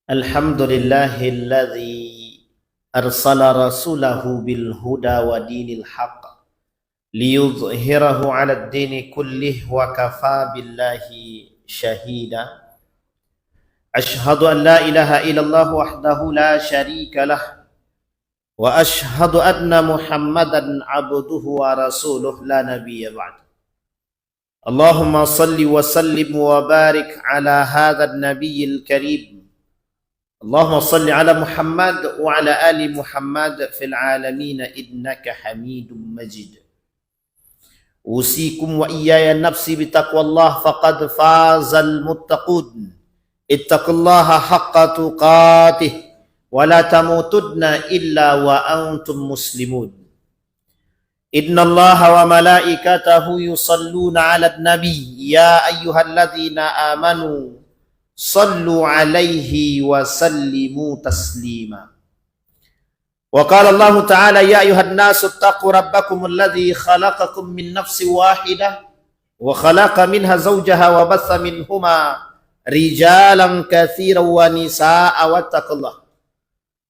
الحمد لله الذي أرسل رسوله بالهدى ودين الحق ليظهره على الدين كله وكفى بالله شهيدا. أشهد أن لا إله إلا الله وحده لا شريك له وأشهد أن محمدا عبده ورسوله لا نبي بعد. اللهم صل وسلم وبارك على هذا النبي الكريم. اللهم صل على محمد وعلى آل محمد في العالمين إنك حميد مجيد. أوصيكم وإياي نفسي بتقوى الله فقد فاز المتقون. اتقوا الله حق تقاته ولا تموتن إلا وأنتم مسلمون. إن الله وملائكته يصلون على النبي يا أيها الذين آمنوا صلوا عليه وسلموا تسليما. وقال الله تعالى يا أيها الناس اتقوا ربكم الذي خلقكم من نفس واحدة وخلق منها زوجها وبث منهما رجالا كثيرا ونساء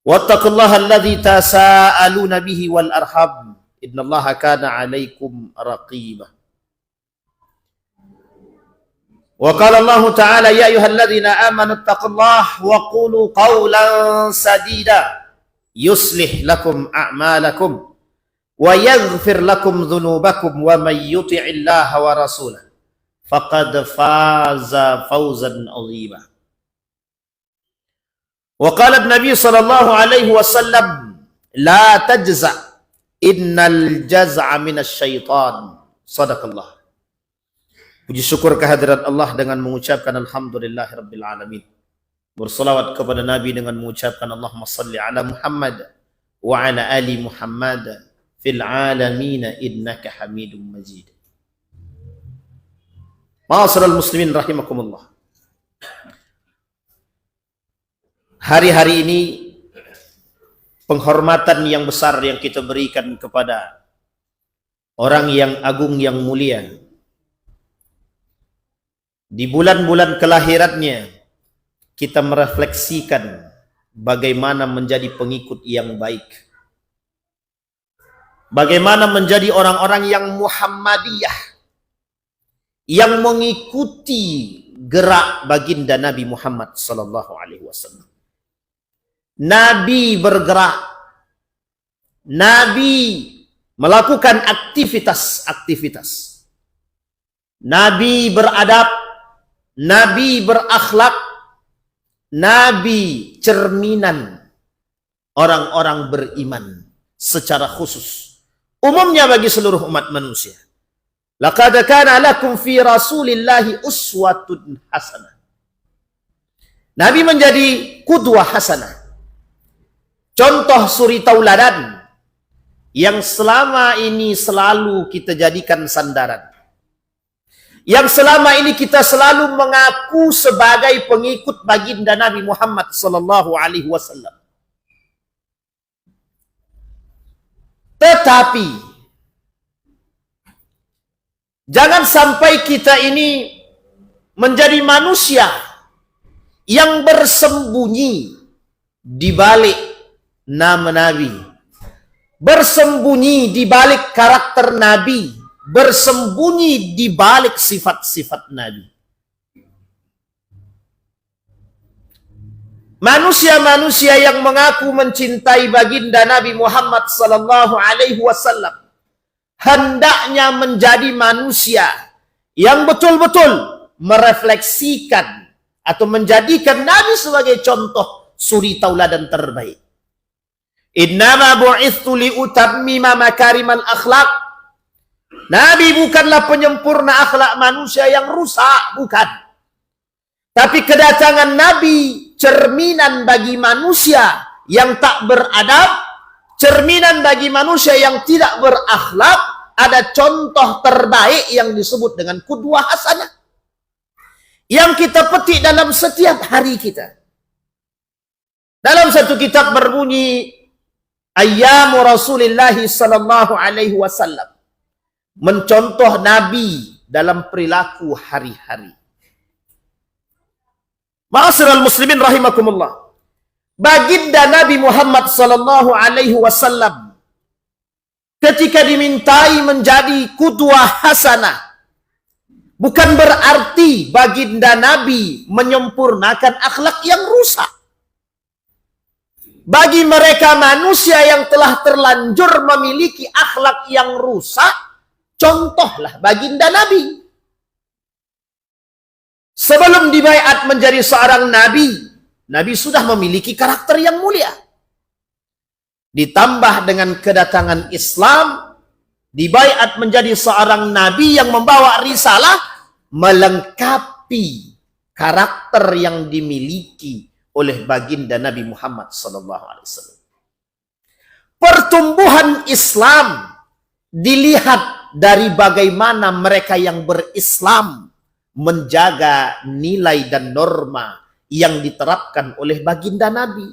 واتقوا الله الذي تساءلون به والأرحام إن الله كان عليكم رقيبا. وقال الله تعالى يا أيها الذين آمنوا اتقوا الله وقولوا قولا سديدا يصلح لكم أعمالكم ويغفر لكم ذنوبكم ومن يطع الله ورسوله فقد فاز فوزا عظيما. وقال النبي صلى الله عليه وسلم لا تجزع إن الجزع من الشيطان. صدق الله. Puji syukur kehadirat Allah dengan mengucapkan alhamdulillahirabbil alamin. Berselawat kepada Nabi dengan mengucapkan Allahumma salli ala Muhammad wa ala ali Muhammad fil alamin innaka Hamidum Majid. Ma'asyiral muslimin rahimakumullah. Hari-hari ini penghormatan yang besar yang kita berikan kepada orang yang agung yang mulia. Di bulan-bulan kelahirannya, kita merefleksikan bagaimana menjadi pengikut yang baik. Bagaimana menjadi orang-orang yang Muhammadiyah, yang mengikuti gerak baginda Nabi Muhammad sallallahu alaihi wasallam. Nabi bergerak, Nabi melakukan aktivitas-aktivitas. Nabi beradab, Nabi berakhlak, Nabi cerminan orang-orang beriman secara khusus. Umumnya bagi seluruh umat manusia. Laqad kana lakum fi Rasulillahi uswatun hasanah. Nabi menjadi qudwah hasanah. Contoh suri tauladan yang selama ini selalu kita jadikan sandaran. Yang selama ini kita selalu mengaku sebagai pengikut baginda Nabi Muhammad sallallahu alaihi wasallam. Tetapi jangan sampai kita ini menjadi manusia yang bersembunyi di balik nama Nabi, bersembunyi di balik karakter Nabi, bersembunyi di balik sifat-sifat Nabi. Manusia-manusia yang mengaku mencintai baginda Nabi Muhammad sallallahu alaihi wasallam hendaknya menjadi manusia yang betul-betul merefleksikan atau menjadikan Nabi sebagai contoh suri tauladan terbaik. Innama bu'ithu liutammima makarimal akhlaq. Nabi bukanlah penyempurna akhlak manusia yang rusak, bukan. Tapi kedatangan Nabi cerminan bagi manusia yang tak beradab, cerminan bagi manusia yang tidak berakhlak. Ada contoh terbaik yang disebut dengan qudwah hasanah yang kita petik dalam setiap hari kita. Dalam satu kitab berbunyi Ayyamu Rasulillahi sallallahu alaihi wasallam, mencontoh Nabi dalam perilaku hari-hari. Ma'asyiral muslimin rahimakumullah. Baginda Nabi Muhammad sallallahu alaihi wasallam ketika dimintai menjadi qudwah hasanah, bukan berarti baginda Nabi menyempurnakan akhlak yang rusak. Bagi mereka manusia yang telah terlanjur memiliki akhlak yang rusak, contohlah baginda Nabi. Sebelum dibaiat menjadi seorang nabi, Nabi sudah memiliki karakter yang mulia. Ditambah dengan kedatangan Islam, dibaiat menjadi seorang nabi yang membawa risalah, melengkapi karakter yang dimiliki oleh baginda Nabi Muhammad SAW. Pertumbuhan Islam dilihat dari bagaimana mereka yang berislam menjaga nilai dan norma yang diterapkan oleh baginda Nabi.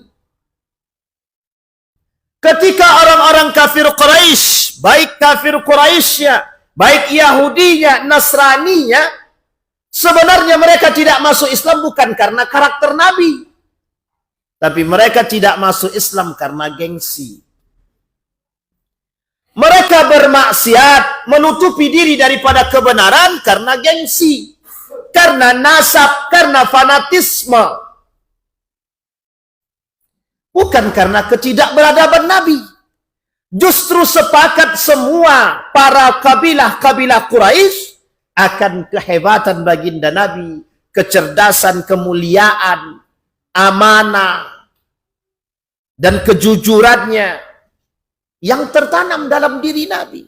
Ketika orang-orang kafir Quraisy, baik kafir Quraisynya, baik Yahudinya, Nasraninya, sebenarnya mereka tidak masuk Islam bukan karena karakter Nabi, tapi mereka tidak masuk Islam karena gengsi. Mereka bermaksiat, menutupi diri daripada kebenaran karena gengsi, karena nasab, karena fanatisme. Bukan karena ketidakberadaban Nabi. Justru sepakat semua para kabilah-kabilah Quraisy akan kehebatan baginda Nabi, kecerdasan, kemuliaan, amanah, dan kejujurannya yang tertanam dalam diri Nabi.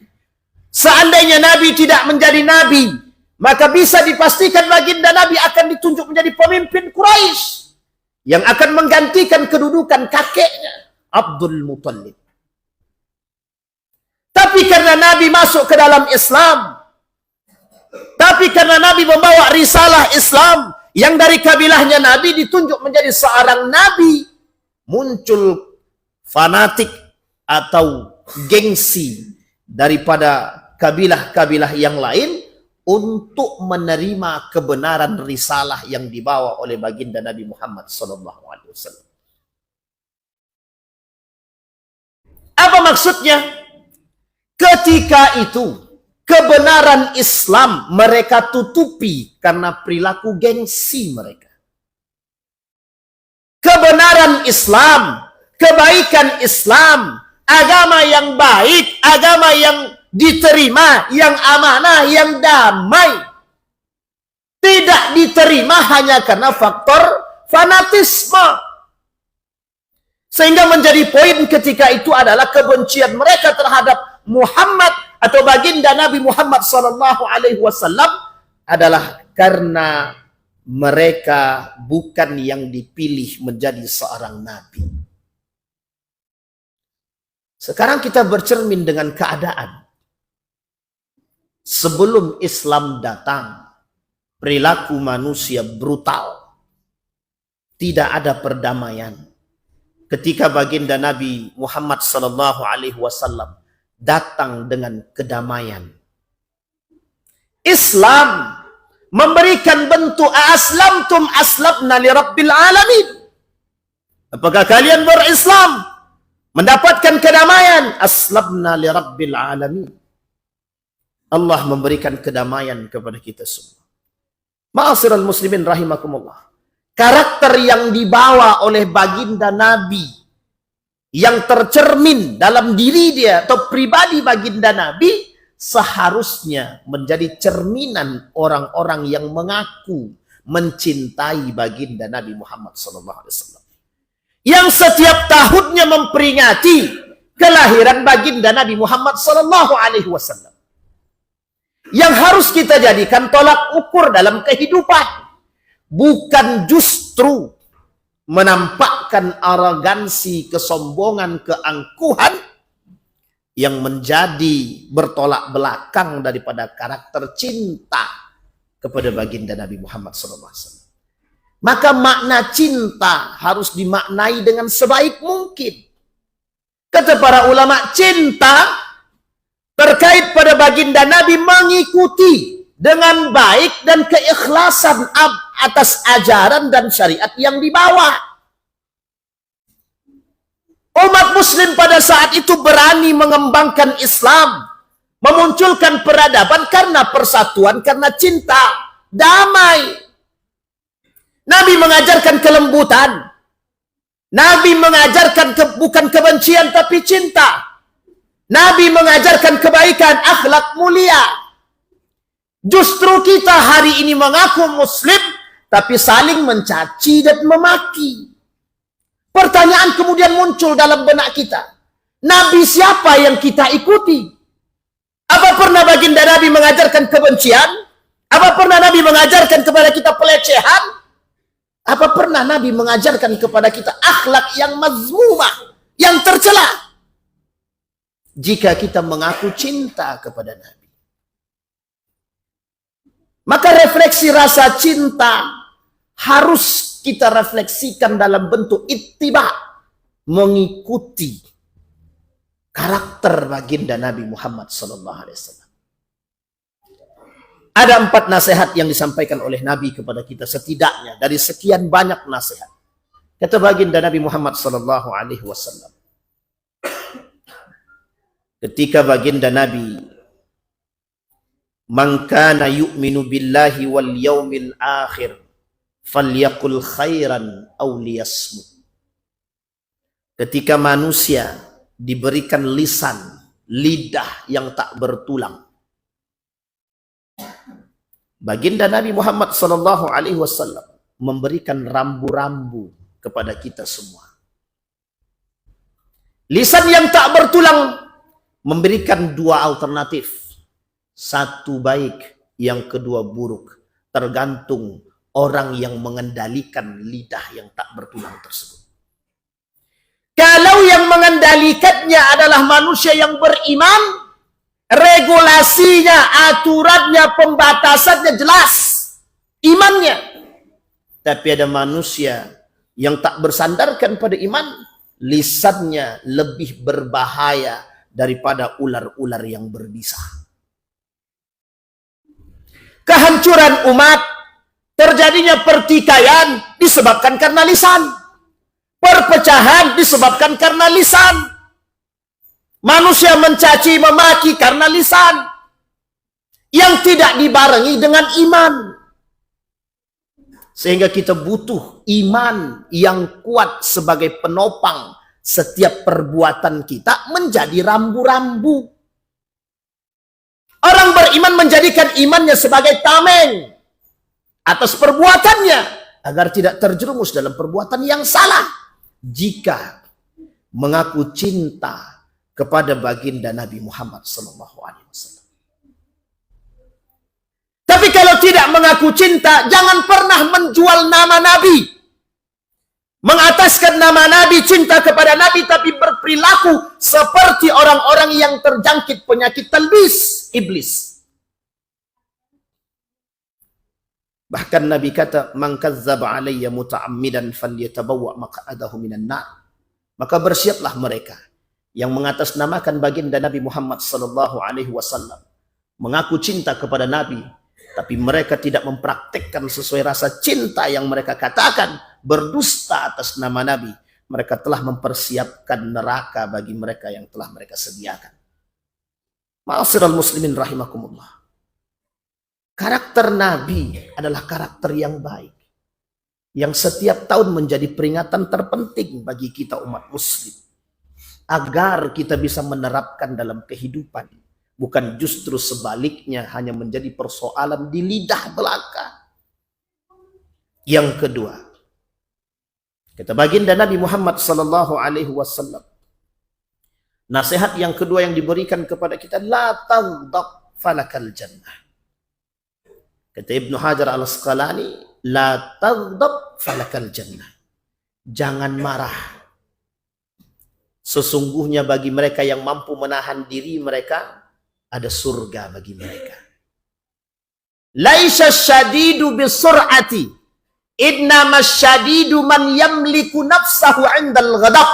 Seandainya Nabi tidak menjadi Nabi, maka bisa dipastikan baginda Nabi akan ditunjuk menjadi pemimpin Quraisy yang akan menggantikan kedudukan kakeknya, Abdul Muttalib. Tapi karena Nabi masuk ke dalam Islam, tapi karena Nabi membawa risalah Islam, yang dari kabilahnya Nabi ditunjuk menjadi seorang Nabi, muncul fanatik atau gengsi daripada kabilah-kabilah yang lain untuk menerima kebenaran risalah yang dibawa oleh baginda Nabi Muhammad SAW. Apa maksudnya? Ketika itu kebenaran Islam mereka tutupi karena perilaku gengsi mereka. Kebenaran Islam, kebaikan Islam, agama yang baik, agama yang diterima, yang amanah, yang damai, tidak diterima hanya karena faktor fanatisme. Sehingga menjadi poin ketika itu adalah kebencian mereka terhadap Muhammad atau baginda Nabi Muhammad SAW adalah karena mereka bukan yang dipilih menjadi seorang nabi. Sekarang kita bercermin dengan keadaan. Sebelum Islam datang, perilaku manusia brutal. Tidak ada perdamaian. Ketika baginda Nabi Muhammad SAW datang dengan kedamaian, Islam memberikan bentuk aslamtum aslamna li rabbil alamin. Apakah kalian berislam mendapatkan kedamaian? Aslamna li rabbil alamin. Allah memberikan kedamaian kepada kita semua. Ma'asyiral muslimin rahimakumullah. Karakter yang dibawa oleh baginda Nabi, yang tercermin dalam diri dia atau pribadi baginda Nabi, seharusnya menjadi cerminan orang-orang yang mengaku mencintai baginda Nabi Muhammad SAW, yang setiap tahunnya memperingati kelahiran baginda Nabi Muhammad SAW, yang harus kita jadikan tolak ukur dalam kehidupan, bukan justru menampakkan arogansi, kesombongan, keangkuhan yang menjadi bertolak belakang daripada karakter cinta kepada baginda Nabi Muhammad SAW. Maka makna cinta harus dimaknai dengan sebaik mungkin. Kata para ulama, cinta terkait pada baginda Nabi mengikuti dengan baik dan keikhlasan atas ajaran dan syariat yang dibawa. Umat muslim pada saat itu berani mengembangkan Islam, memunculkan peradaban karena persatuan, karena cinta, damai. Nabi mengajarkan kelembutan. Nabi mengajarkan bukan kebencian tapi cinta. Nabi mengajarkan kebaikan, akhlak mulia. Justru kita hari ini mengaku muslim, tapi saling mencaci dan memaki. Pertanyaan kemudian muncul dalam benak kita. Nabi siapa yang kita ikuti? Apa pernah baginda Nabi mengajarkan kebencian? Apa pernah Nabi mengajarkan kepada kita pelecehan? Apa pernah Nabi mengajarkan kepada kita akhlak yang mazmumah, yang tercela? Jika kita mengaku cinta kepada Nabi, maka refleksi rasa cinta harus kita refleksikan dalam bentuk ittiba, mengikuti karakter baginda Nabi Muhammad SAW. Ada 4 nasihat yang disampaikan oleh Nabi kepada kita setidaknya dari sekian banyak nasihat. Kata baginda Nabi Muhammad SAW, ketika baginda Nabi, "Man kana yu'minu billahi wal yaumil akhir falyaqul khairan aw liyasmut." Ketika manusia diberikan lisan, lidah yang tak bertulang, baginda Nabi Muhammad SAW memberikan rambu-rambu kepada kita semua. Lisan yang tak bertulang memberikan 2 alternatif. Satu baik, yang kedua buruk. Tergantung orang yang mengendalikan lidah yang tak bertulang tersebut. Kalau yang mengendalikannya adalah manusia yang beriman, regulasinya, aturannya, pembatasannya jelas, imannya. Tapi ada manusia yang tak bersandarkan pada iman, lisannya lebih berbahaya daripada ular-ular yang berbisa. Kehancuran umat, terjadinya pertikaian disebabkan karena lisan. Perpecahan disebabkan karena lisan. Manusia mencaci memaki karena lisan yang tidak dibarengi dengan iman. Sehingga kita butuh iman yang kuat sebagai penopang setiap perbuatan kita menjadi rambu-rambu. Orang beriman menjadikan imannya sebagai tameng atas perbuatannya agar tidak terjerumus dalam perbuatan yang salah. Jika mengaku cinta kepada baginda Nabi Muhammad SAW. Tapi kalau tidak mengaku cinta, jangan pernah menjual nama Nabi. Mengataskan nama Nabi, cinta kepada Nabi, tapi berperilaku seperti orang-orang yang terjangkit penyakit talbis, iblis. Bahkan Nabi kata, "Man kazzaba alayya muta'ammidan falyatabawwa maq'adahu minan nar." Maka bersiaplah mereka yang mengatasnamakan baginda Nabi Muhammad SAW, mengaku cinta kepada Nabi, tapi mereka tidak mempraktekkan sesuai rasa cinta yang mereka katakan, berdusta atas nama Nabi. Mereka telah mempersiapkan neraka bagi mereka yang telah mereka sediakan. Ma'asyiral muslimin rahimakumullah. Karakter Nabi adalah karakter yang baik, yang setiap tahun menjadi peringatan terpenting bagi kita umat muslim, agar kita bisa menerapkan dalam kehidupan, bukan justru sebaliknya hanya menjadi persoalan di lidah belaka. Yang kedua, kata baginda Nabi Muhammad SAW, nasihat yang kedua yang diberikan kepada kita, la taghdab falakal jannah. Kata Ibnu Hajar al-Asqalani, la taghdab falakal jannah. Jangan marah. Sesungguhnya bagi mereka yang mampu menahan diri mereka, ada surga bagi mereka. Laisa syadidu bisur'ati, innama syadidu man yamliku nafsahu 'indal ghadab.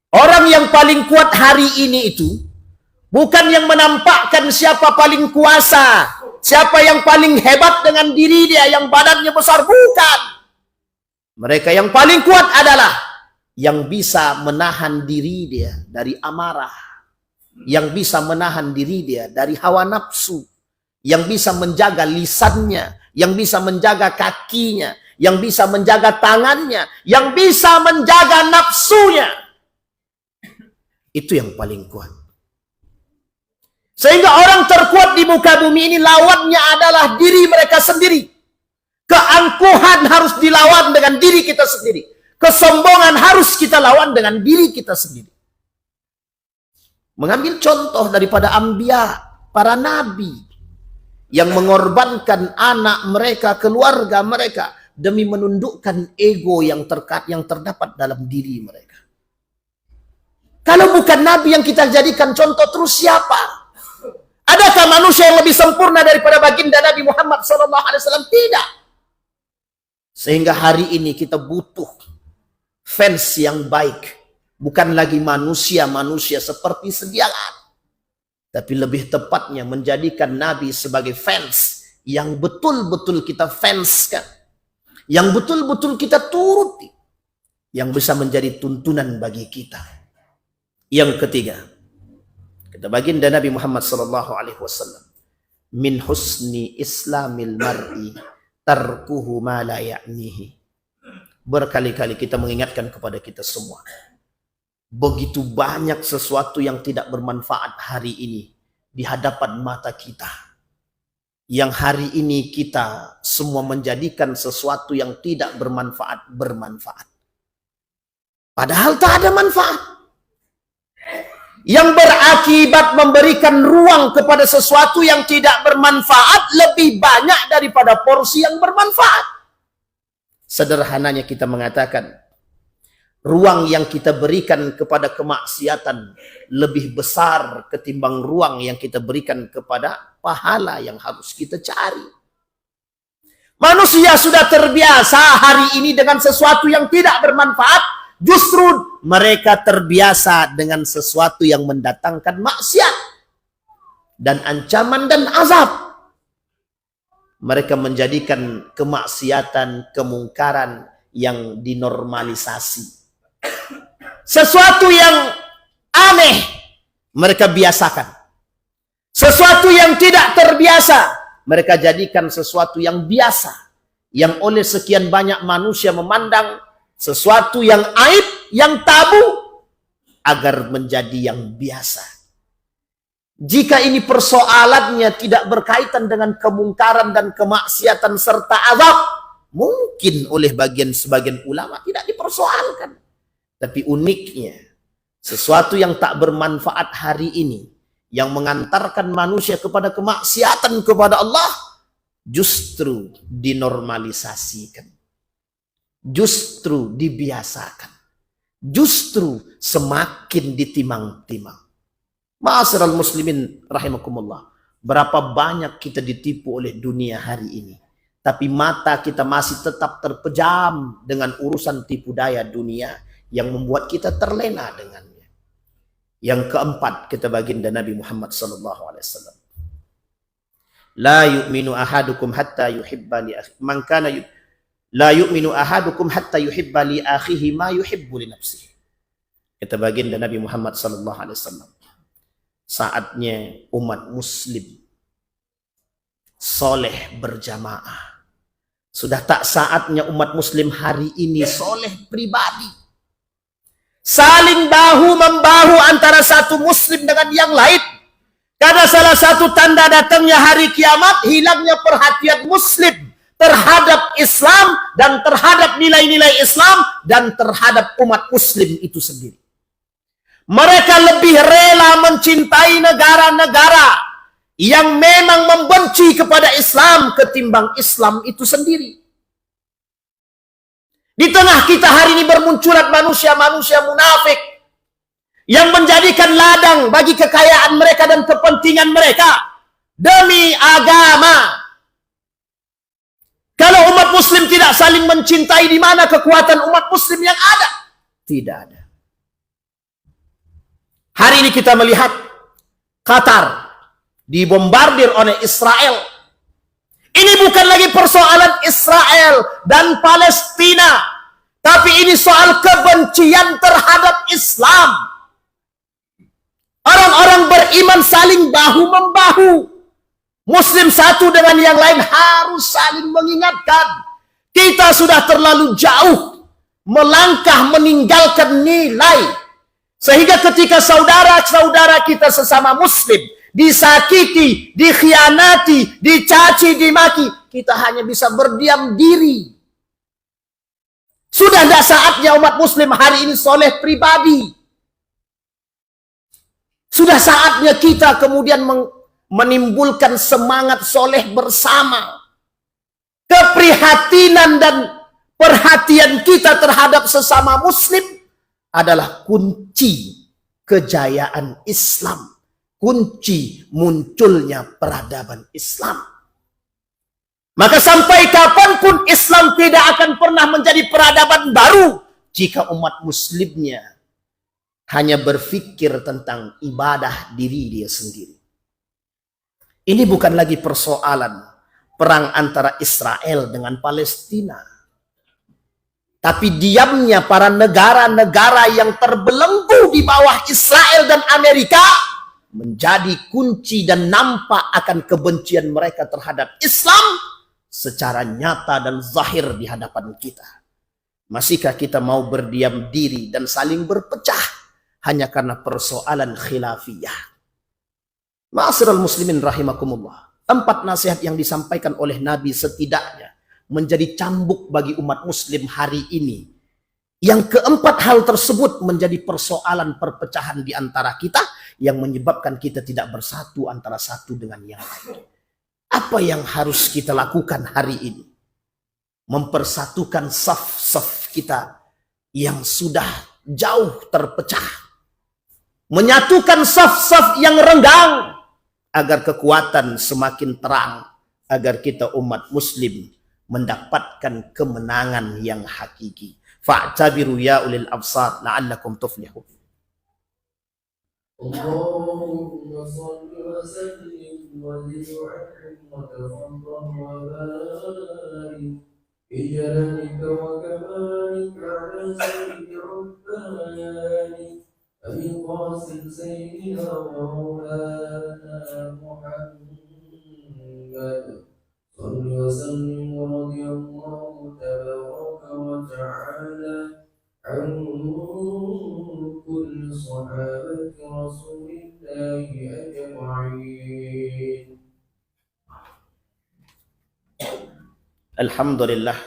Orang yang paling kuat hari ini itu bukan yang menampakkan siapa paling kuasa, siapa yang paling hebat dengan diri dia, yang badannya besar, bukan. Mereka yang paling kuat adalah yang bisa menahan diri dia dari amarah, yang bisa menahan diri dia dari hawa nafsu, yang bisa menjaga lisannya, yang bisa menjaga kakinya, yang bisa menjaga tangannya, yang bisa menjaga nafsunya. Itu yang paling kuat. Sehingga orang terkuat di muka bumi ini lawannya adalah diri mereka sendiri. Keangkuhan harus dilawan dengan diri kita sendiri. Kesombongan harus kita lawan dengan diri kita sendiri. Mengambil contoh daripada anbiya, para nabi yang mengorbankan anak mereka, keluarga mereka demi menundukkan ego yang terdapat dalam diri mereka. Kalau bukan nabi yang kita jadikan contoh, terus siapa? Adakah manusia yang lebih sempurna daripada baginda Nabi Muhammad SAW? Tidak. Sehingga hari ini kita butuh fans yang baik. Bukan lagi manusia-manusia seperti sedia kala. Tapi lebih tepatnya menjadikan Nabi sebagai fans yang betul-betul kita fanskan. Yang betul-betul kita turuti. Yang bisa menjadi tuntunan bagi kita. Yang ketiga, kata baginda Nabi Muhammad SAW, min husni islamil mar'i tarkuhu ma la ya'nihi. Berkali-kali kita mengingatkan kepada kita semua. Begitu banyak sesuatu yang tidak bermanfaat hari ini di hadapan mata kita. Yang hari ini kita semua menjadikan sesuatu yang tidak bermanfaat, bermanfaat. Padahal tak ada manfaat. Yang berakibat memberikan ruang kepada sesuatu yang tidak bermanfaat lebih banyak daripada porsi yang bermanfaat. Sederhananya kita mengatakan, ruang yang kita berikan kepada kemaksiatan lebih besar ketimbang ruang yang kita berikan kepada pahala yang harus kita cari. Manusia sudah terbiasa hari ini dengan sesuatu yang tidak bermanfaat. Justru mereka terbiasa dengan sesuatu yang mendatangkan maksiat dan ancaman dan azab. Mereka menjadikan kemaksiatan, kemungkaran yang dinormalisasi. Sesuatu yang aneh mereka biasakan. Sesuatu yang tidak terbiasa mereka jadikan sesuatu yang biasa. Yang oleh sekian banyak manusia memandang sesuatu yang aib, yang tabu, agar menjadi yang biasa. Jika ini persoalannya tidak berkaitan dengan kemungkaran dan kemaksiatan serta azab, mungkin oleh sebagian ulama tidak dipersoalkan. Tapi uniknya, sesuatu yang tak bermanfaat hari ini, yang mengantarkan manusia kepada kemaksiatan kepada Allah, justru dinormalisasikan. Justru dibiasakan. Justru semakin ditimang-timang. Ma'asyiral muslimin rahimakumullah. Berapa banyak kita ditipu oleh dunia hari ini. Tapi mata kita masih tetap terpejam dengan urusan tipu daya dunia yang membuat kita terlena dengannya. Yang keempat, kita baginda Nabi Muhammad SAW. La yu'minu ahadukum hatta yuhibba li akhihi. Man kana la yu'minu ahadukum hatta yuhibba li akhihi ma yuhibbu li nafsihi. Kata baginda Nabi Muhammad SAW. Saatnya umat muslim soleh berjamaah. Sudah tak saatnya umat muslim hari ini soleh pribadi. Saling bahu-membahu antara satu muslim dengan yang lain. Karena salah satu tanda datangnya hari kiamat, hilangnya perhatian muslim terhadap Islam dan terhadap nilai-nilai Islam dan terhadap umat muslim itu sendiri. Mereka lebih rela mencintai negara-negara yang memang membenci kepada Islam ketimbang Islam itu sendiri. Di tengah kita hari ini bermunculan manusia-manusia munafik yang menjadikan ladang bagi kekayaan mereka dan kepentingan mereka demi agama. Kalau umat muslim tidak saling mencintai, di mana kekuatan umat muslim yang ada? Tidak ada. Hari ini kita melihat Qatar dibombardir oleh Israel. Ini bukan lagi persoalan Israel dan Palestina, Tapi ini soal kebencian terhadap Islam. Orang-orang beriman saling bahu-membahu. Muslim satu dengan yang lain harus saling mengingatkan. Kita sudah terlalu jauh melangkah meninggalkan nilai. Sehingga ketika saudara-saudara kita sesama Muslim disakiti, dikhianati, dicaci, dimaki, kita hanya bisa berdiam diri. Sudah tidak saatnya umat Muslim hari ini soleh pribadi. Sudah saatnya kita kemudian menimbulkan semangat soleh bersama. Keprihatinan dan perhatian kita terhadap sesama Muslim adalah kunci kejayaan Islam. Kunci munculnya peradaban Islam. Maka sampai kapanpun Islam tidak akan pernah menjadi peradaban baru jika umat Muslimnya hanya berpikir tentang ibadah diri dia sendiri. Ini bukan lagi persoalan perang antara Israel dengan Palestina. Tapi diamnya para negara-negara yang terbelenggu di bawah Israel dan Amerika menjadi kunci dan nampak akan kebencian mereka terhadap Islam secara nyata dan zahir di hadapan kita. Masihkah kita mau berdiam diri dan saling berpecah hanya karena persoalan khilafiyah? Ma'asyiral muslimin rahimakumullah. 4 nasihat yang disampaikan oleh Nabi setidaknya menjadi cambuk bagi umat Muslim hari ini. Yang keempat hal tersebut menjadi persoalan perpecahan di antara kita yang menyebabkan kita tidak bersatu antara satu dengan yang lain. Apa yang harus kita lakukan hari ini? Mempersatukan saf-saf kita yang sudah jauh terpecah. Menyatukan saf-saf yang renggang agar kekuatan semakin terang, agar kita umat Muslim mendapatkan kemenangan yang hakiki. Fa'tabiru ya ulil absar la'allakum tuflihun. Allahumma salli wa sallim wa zid wa tafadhal wa barik bi jalalika wa kamalika ala sayyidi rabbani Abil Qasim sayyidina wa maulana Muhammad salli wa sallim wa radiyallahu tabaraka wa ta'ala an kulli sahabati rasulillahi ajma'in. Alhamdulillah.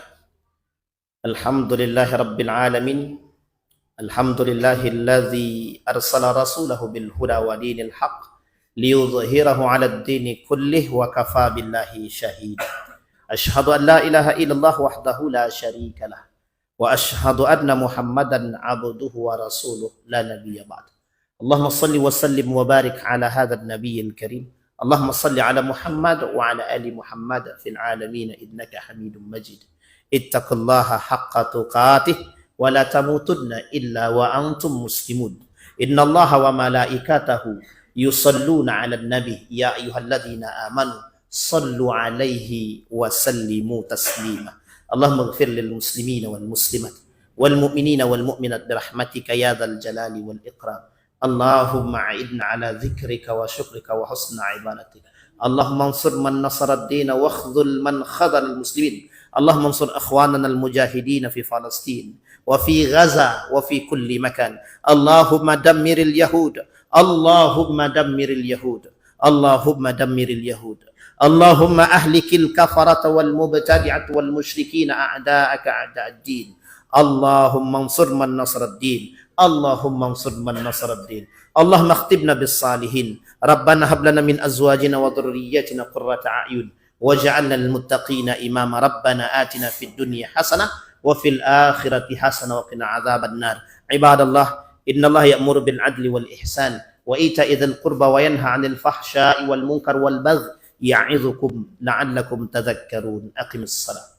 Alhamdulillahi rabbil alamin. Alhamdulillahilladzi arsala rasulahu bil huda wa dinil haq liyudhhirahu 'alad dini kullih wa kafa billahi shahida. Asyhadu an la ilaha illallah wahdahu la syarika lah wa asyhadu anna Muhammadan 'abduhu wa rasuluh la nabiyya ba'd. Allahumma salli wa sallim wa barik ala hadzal nabiyil karim. Allahumma salli ala Muhammad wa ala ali Muhammad fil alamin innaka Hamidum Majid. Ittaqullaha haqqa tuqatih wa la tamutunna illa wa antum muslimun. Innallaha wa malaikatahu yusalluna 'alan nabi ya ayyuhalladzina amanu sallu 'alaihi wa sallimu taslima. Allahumma ighfir lil muslimina wal muslimat wal mu'minina wal mu'minat bi rahmatika ya dzal jalali wal ikram. Allahumma a'idna 'ala dzikrika wa syukrika wa husna ibadatik. Allahumma ansur man nasara ad-din wa khudhul man khadhala al-muslimin. Allahumma ansur akhwanana al-mujahidin fi Palestin wa fi Gaza wa fi kulli makan. Allahumma dammiril yahud. Allahumma dammiril yahud. Allahumma dammiril yahud. Allahumma ahlikil kafarata wal mubtadi'at wal musyrikin a'da'aka a'da'ad-din. Allahumma ansur man nasara ad-din. Allahumma ansur man nasara ad-din. Allahumma akhtibna bis salihin. Rabbana hab lana min azwajina wa dhurriyyatina qurrata a'yun waj'alna lil muttaqina imama. Rabbana atina fid dunya hasanah wa fil akhirati hasanah wa qina adzaban nar. Ibadallah, innallaha ya'muru bil adli wal ihsan wa ita'i dzil qurba wa yanha 'anil fahsya'i wal munkar wal baghi ya'idzukum la'allakum tadhakkarun. Aqimis shalah.